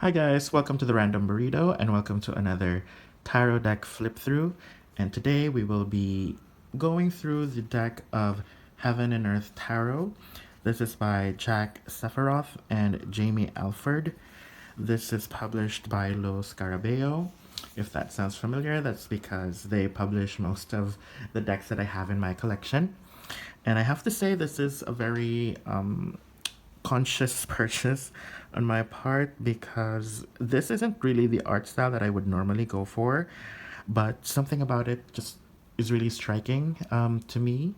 Hi guys, welcome to the Random Burrito and welcome to another tarot deck flip through. And today we will be going through the deck of Heaven and Earth Tarot. This is by Jack Sephiroth and Jamie Alford. This is published by Lo Scarabeo. If that sounds familiar, that's because they publish most of the decks that I have in my collection. And I have to say, this is a very conscious purchase on my part because this isn't really the art style that I would normally go for, but something about it just is really striking to me.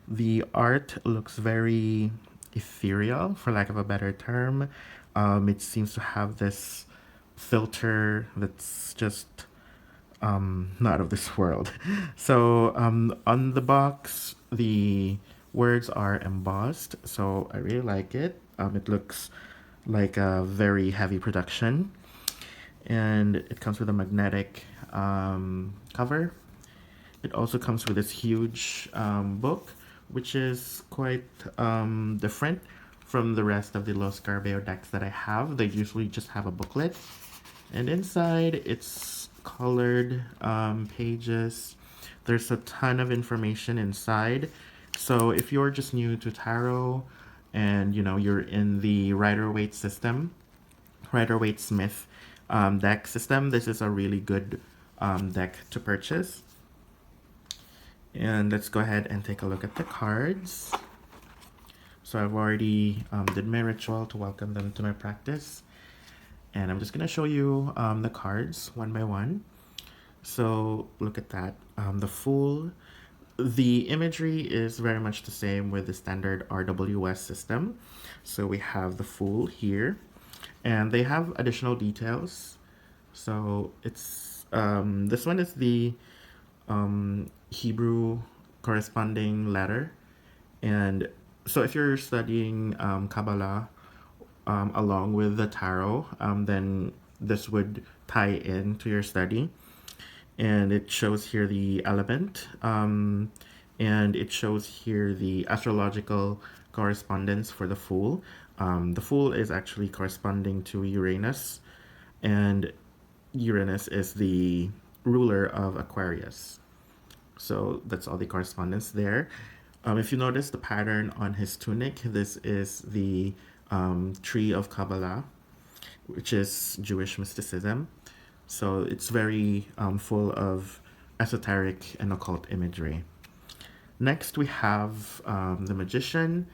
The art looks very ethereal, for lack of a better term. It seems to have this filter that's just not of this world. So on the box, the words are embossed, so I really like it. It looks like a very heavy production, and it comes with a magnetic cover. It also comes with this huge book, which is quite different from the rest of the Los Garbeo decks that I have. They usually just have a booklet, and inside it's colored pages. There's a ton of information inside. So if you're just new to tarot and you're in the Rider-Waite system, Rider-Waite-Smith deck system, this is a really good deck to purchase. And let's go ahead and take a look at the cards. So I've already did my ritual to welcome them to my practice. And I'm just going to show you the cards one by one. So look at that. The Fool. The imagery is very much the same with the standard RWS system. So we have the Fool here. And they have additional details. So it's this one is the Hebrew corresponding letter. And so if you're studying Kabbalah along with the tarot, then this would tie in to your study. And it shows here the element, and it shows here the astrological correspondence for the Fool. The Fool is actually corresponding to Uranus, and Uranus is the ruler of Aquarius. So that's all the correspondence there. If you notice the pattern on his tunic, this is the tree of Kabbalah, which is Jewish mysticism. So it's very full of esoteric and occult imagery. Next, we have the Magician.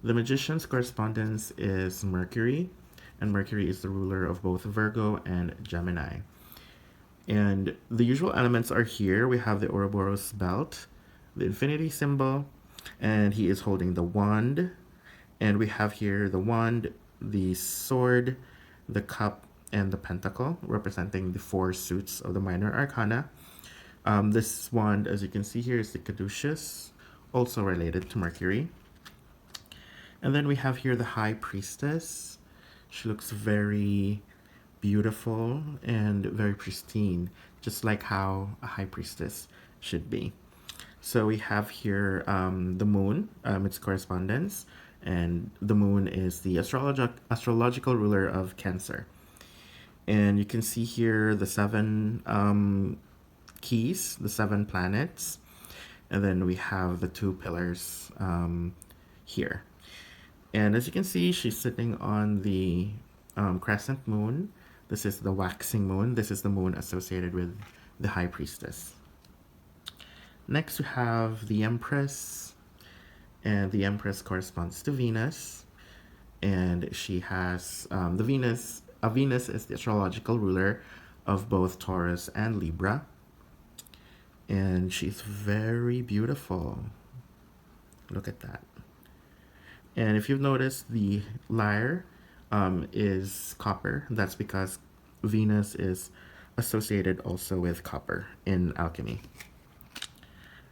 The Magician's correspondence is Mercury, and Mercury is the ruler of both Virgo and Gemini. And the usual elements are here. We have the Ouroboros belt, the infinity symbol, and he is holding the wand. And we have here the wand, the sword, the cup, and the pentacle, representing the four suits of the minor arcana. This wand, as you can see here, is the caduceus, also related to Mercury. And then we have here the High Priestess. She looks very beautiful and very pristine, just like how a high priestess should be. So we have here the moon, its correspondence, and the moon is the astrological ruler of Cancer. And you can see here the seven keys, the seven planets, and then we have the two pillars here. And as you can see, she's sitting on the crescent moon. This is the waxing moon. This is the moon associated with the High Priestess. Next, we have the Empress, and the Empress corresponds to Venus, and she has the Venus. Venus is the astrological ruler of both Taurus and Libra, and she's very beautiful. Look at that. And if you've noticed, the lyre is copper. That's because Venus is associated also with copper in alchemy.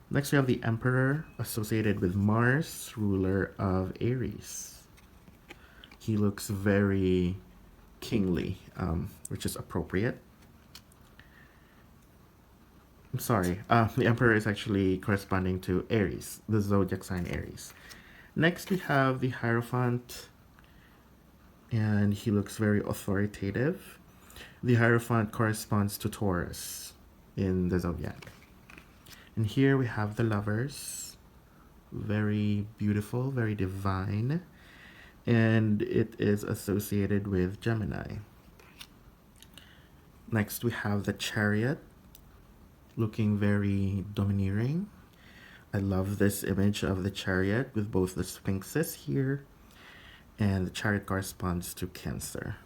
Next, we have the Emperor, associated with Mars, ruler of Aries. He looks very kingly, which is appropriate. I'm sorry, the Emperor is actually corresponding to Aries, the zodiac sign Aries. Next, we have the Hierophant. and he looks very authoritative. The Hierophant corresponds to Taurus in the zodiac. And here we have the lovers. Very beautiful, very divine. And it is associated with Gemini. Next we have the Chariot, looking very domineering. I love this image of the Chariot with both the sphinxes here, and the Chariot corresponds to Cancer.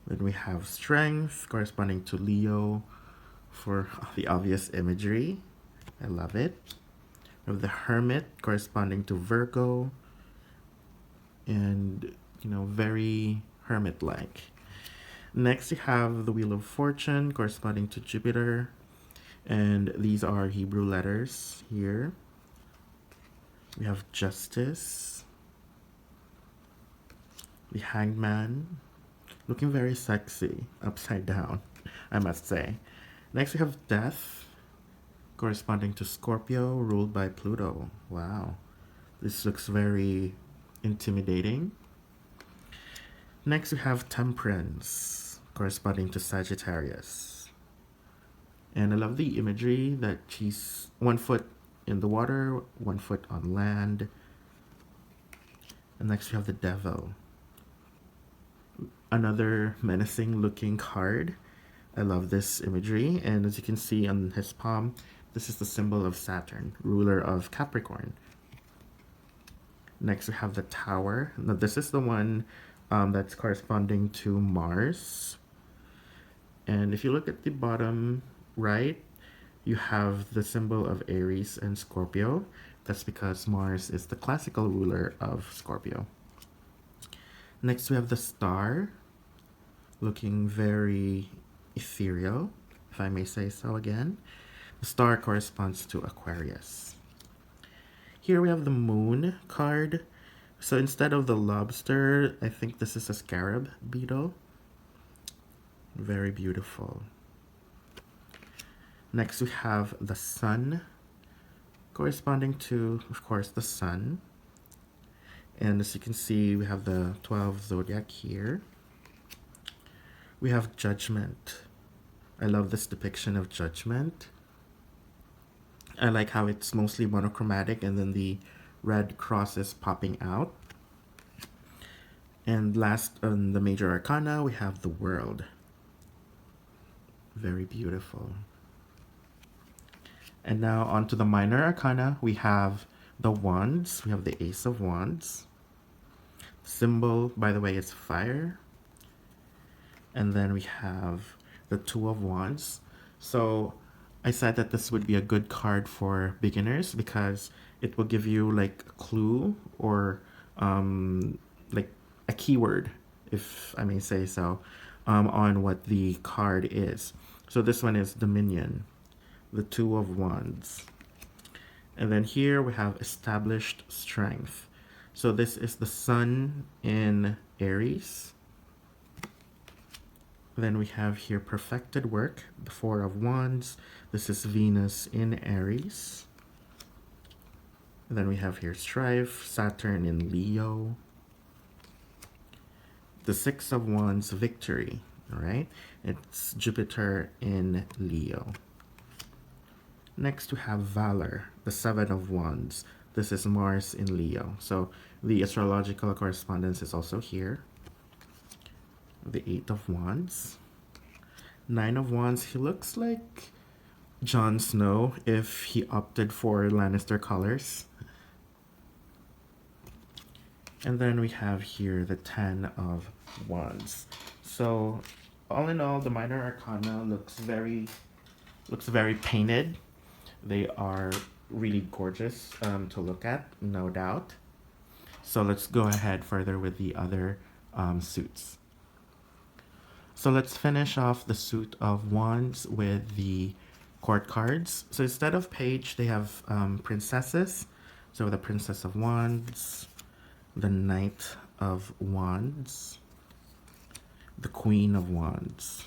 Then we have Strength corresponding to Leo for the obvious imagery. I love it. We have the Hermit corresponding to Virgo, and very hermit-like. Next, you have the Wheel of Fortune corresponding to Jupiter, and these are Hebrew letters here. We have Justice, the Hangman, looking very sexy, upside down, I must say. Next, we have Death, corresponding to Scorpio, ruled by Pluto. Wow, this looks very intimidating. Next, we have Temperance, corresponding to Sagittarius. And I love the imagery that she's 1 foot in the water, 1 foot on land. And next, we have the Devil. Another menacing looking card. I love this imagery. And as you can see on his palm, this is the symbol of Saturn, ruler of Capricorn. Next, we have the Tower. Now, this is the one that's corresponding to Mars. And if you look at the bottom right, you have the symbol of Aries and Scorpio. That's because Mars is the classical ruler of Scorpio. Next, we have the Star, looking very ethereal, if I may say so again. The Star corresponds to Aquarius. Here we have the Moon card. So instead of the lobster, I think this is a scarab beetle. Very beautiful. Next, we have the Sun, corresponding to, of course, the Sun. And as you can see, we have the 12 zodiac here. We have Judgment. I love this depiction of Judgment. I like how it's mostly monochromatic and then the red crosses popping out. And last on the major arcana, we have the World. Very beautiful. And now onto the minor arcana, we have the Wands. We have the Ace of Wands. Symbol, by the way, is fire. And then we have the Two of Wands. So I said that this would be a good card for beginners because it will give you like a clue or like a keyword, if I may say so, on what the card is. So this one is Dominion, the Two of Wands. And then here we have Established Strength. So this is the Sun in Aries. Then we have here Perfected Work, the Four of Wands. This is Venus in Aries. And then we have here Strife, Saturn in Leo. The Six of Wands, Victory, all right? It's Jupiter in Leo. Next we have Valor, the Seven of Wands. This is Mars in Leo. So the astrological correspondence is also here. The Eight of Wands. Nine of Wands, he looks like Jon Snow if he opted for Lannister colors. And then we have here the Ten of Wands. So all in all, the minor arcana looks very painted. They are really gorgeous to look at, no doubt. So let's go ahead further with the other suits. So let's finish off the suit of Wands with the court cards. So instead of page, they have princesses. So the Princess of Wands, the Knight of Wands, the Queen of Wands.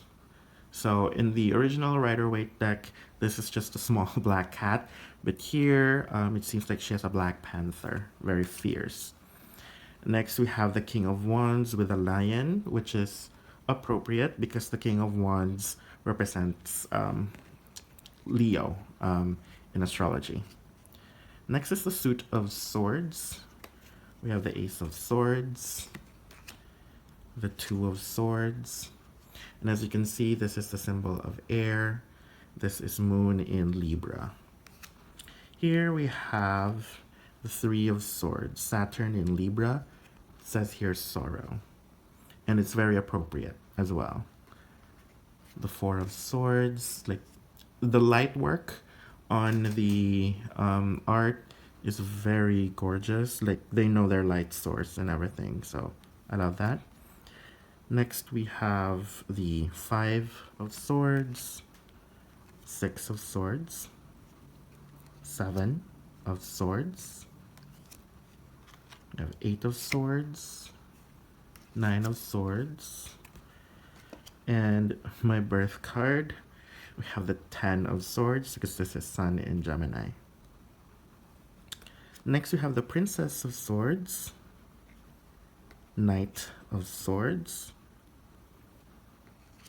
So in the original Rider-Waite deck, this is just a small black cat. But here, it seems like she has a Black Panther, very fierce. Next, we have the King of Wands with a lion, which is appropriate because the King of Wands represents Leo in astrology. Next is the suit of swords. We have the Ace of Swords, the Two of Swords, and as you can see, this is the symbol of air. This is Moon in Libra. Here we have the Three of Swords, Saturn in Libra. It says here sorrow, and it's very appropriate as well. The Four of Swords, like the light work on the art is very gorgeous. Like they know their light source and everything, so I love that. Next we have the Five of Swords, Six of Swords, Seven of Swords, we have Eight of Swords, Nine of Swords, and my birth card, we have the Ten of Swords because this is Sun in Gemini. Next we have the Princess of Swords, Knight of Swords,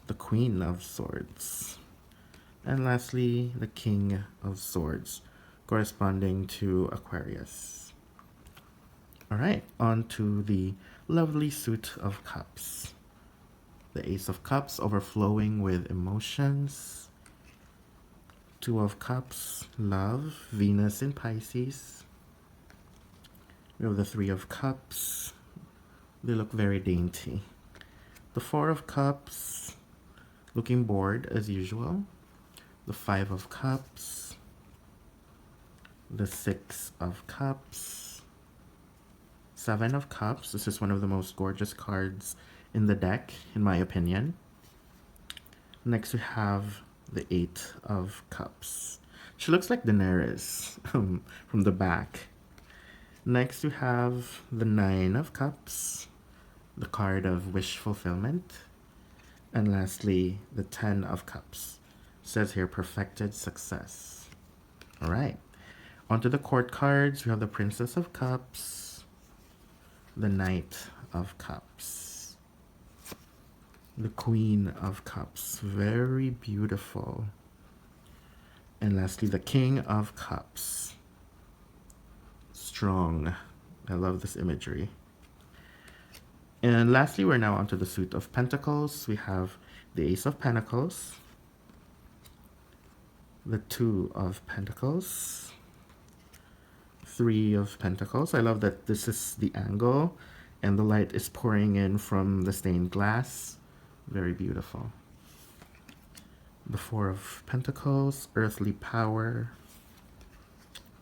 the Queen of Swords, and lastly the King of Swords, corresponding to Aquarius. Alright, on to the lovely suit of cups. The Ace of Cups overflowing with emotions. Two of Cups, love, Venus in Pisces. We have the Three of Cups. They look very dainty. The Four of Cups, looking bored as usual. The Five of Cups. The Six of Cups. Seven of Cups. This is one of the most gorgeous cards in the deck, in my opinion. Next we have the Eight of Cups. She looks like Daenerys from the back. Next we have the Nine of Cups, the card of wish fulfillment. And lastly, the Ten of Cups. It says here, perfected success. Alright, onto the court cards. We have the Princess of Cups, the Knight of Cups, the Queen of Cups, very beautiful. And lastly, the King of Cups. Strong. I love this imagery. And lastly, we're now onto the suit of Pentacles. We have the Ace of Pentacles, the Two of Pentacles, Three of Pentacles. I love that this is the angle and the light is pouring in from the stained glass. Very beautiful. The Four of Pentacles, earthly power.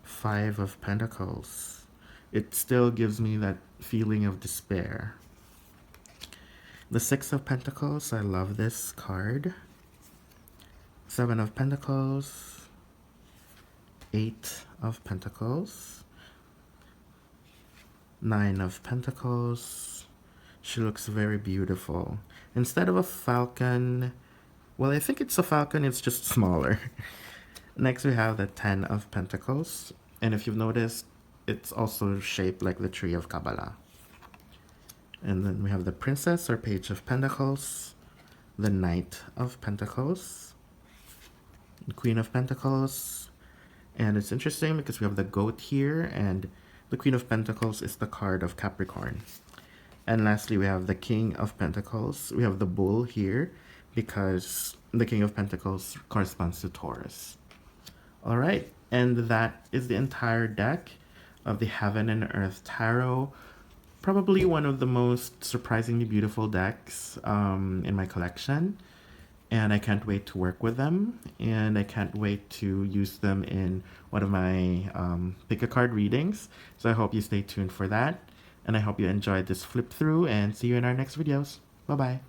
Five of Pentacles. It still gives me that feeling of despair. The Six of Pentacles, I love this card. Seven of Pentacles. Eight of Pentacles. Nine of Pentacles. She looks very beautiful. Instead of a falcon, well, I think it's a falcon, it's just smaller. Next we have the Ten of Pentacles. And if you've noticed, it's also shaped like the Tree of Kabbalah. And then we have the Princess or Page of Pentacles, the Knight of Pentacles, the Queen of Pentacles. And it's interesting because we have the goat here, and the Queen of Pentacles is the card of Capricorn. And lastly, we have the King of Pentacles. We have the bull here because the King of Pentacles corresponds to Taurus. All right, and that is the entire deck of the Heaven and Earth Tarot. Probably one of the most surprisingly beautiful decks in my collection. And I can't wait to work with them. And I can't wait to use them in one of my pick a card readings. So I hope you stay tuned for that. And I hope you enjoyed this flip through, and see you in our next videos. Bye-bye.